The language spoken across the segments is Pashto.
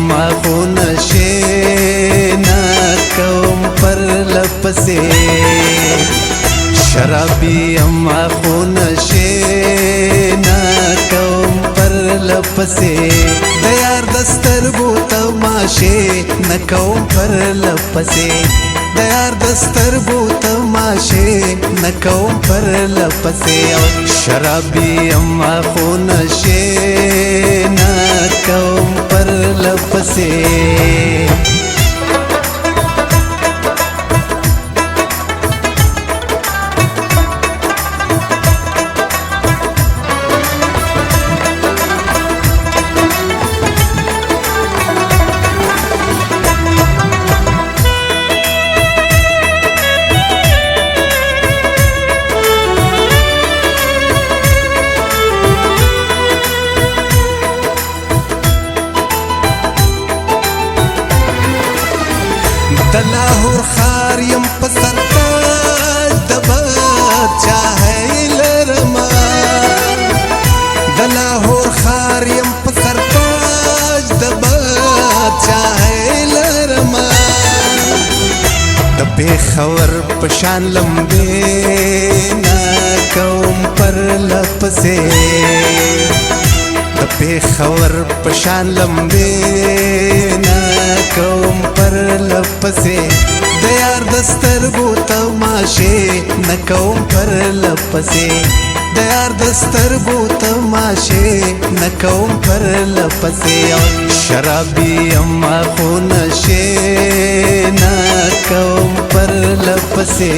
اما خو نشې نه کوم پرله پسې شرابي اما خو نشې نه کوم پرله پسې د یار د سترګو تماشې نه کوم پرله پسې د یار د سترګو تماشې نه کوم پرله پسې شرابي اما خو نشې نه کوم پرله پسې د لاهور خار یم په سر تاج د بادشاهۍ لرمه د لاهور خار یم په سر تاج د بادشاهۍ لرمه د پېښور په شان لمبې نه کوم پرله پسې د پېښور په شان لمبې نه کوم پرله پسې د یار د سترګو تماشې نه کوم پرله پسې د یار د سترګو تماشې نه کوم پرله پسې شرابي اما خو نشې نه کوم پرله پسې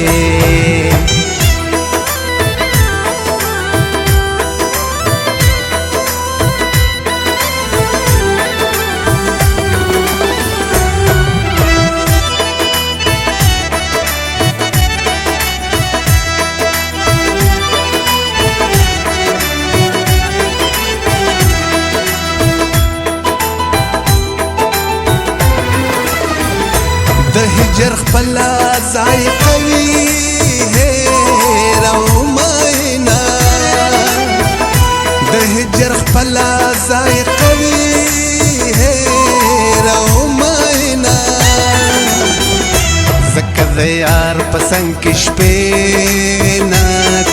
د هجر خپل ذایقه وي هېر او مینا د هجر خپل ذایقه وي هېر او مینا ځکه د یار په څنګ کې شپې نه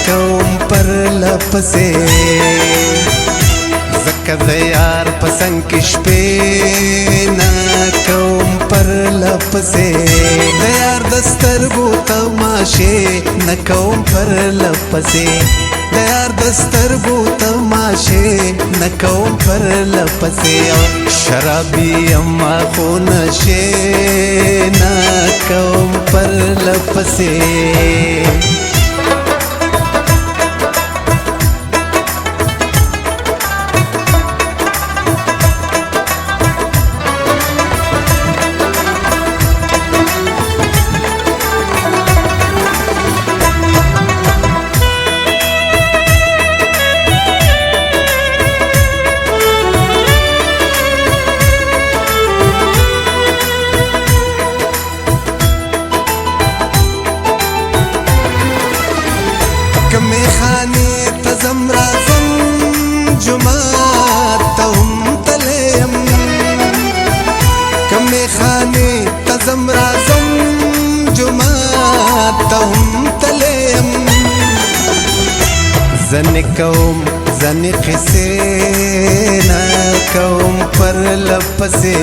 کوم پرله پسې ځکه د یار په څنګ کې شپې نه کوم پرله پسې د یار د سترګو تماشې نه کوم پرله پسې د یار د سترګو تماشې نه کوم پرله پسې شرابي اما خو نشې نه کوم پرله پسې میخانې ته ځم راځم جومات ته هم تللی یم که میخانې ته ځم راځم جومات ته هم تللی یم ځنې کوم ځنې قصې نه کوم پرله پسې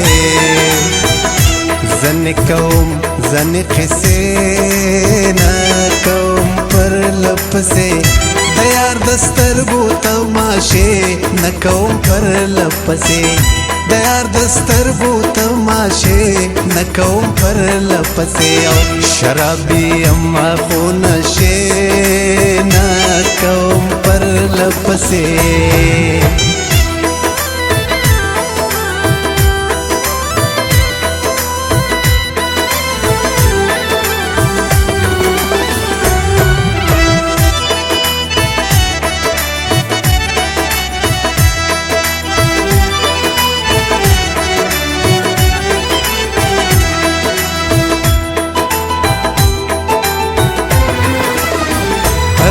ځنې کوم ځنې قصې نه کوم پرله پسې د یار د سترګو تماشې نه کوم پرله پسې د یار د سترګو تماشې نه کوم پرله پسې شرابي اما خو نشې نه کوم پرله پسې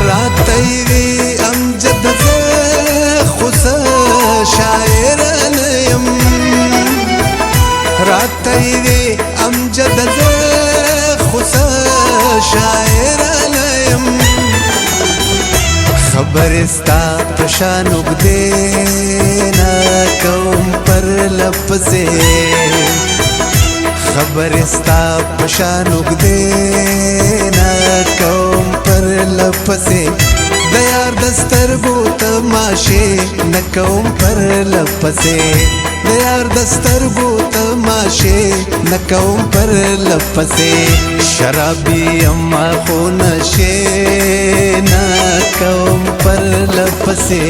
راته وي امجد زه خو شاعرانه یم خبر ستا پشان اگدے نا کوم پر لپسے خبر ستا پشان اگدے نا کوم پر لپسے دیار دسترگو تماشے نکوم پر لپسے دیار دسترگو تماشے نکوم پر لپسے شرابی اما خو نشے نکوم پر لپسے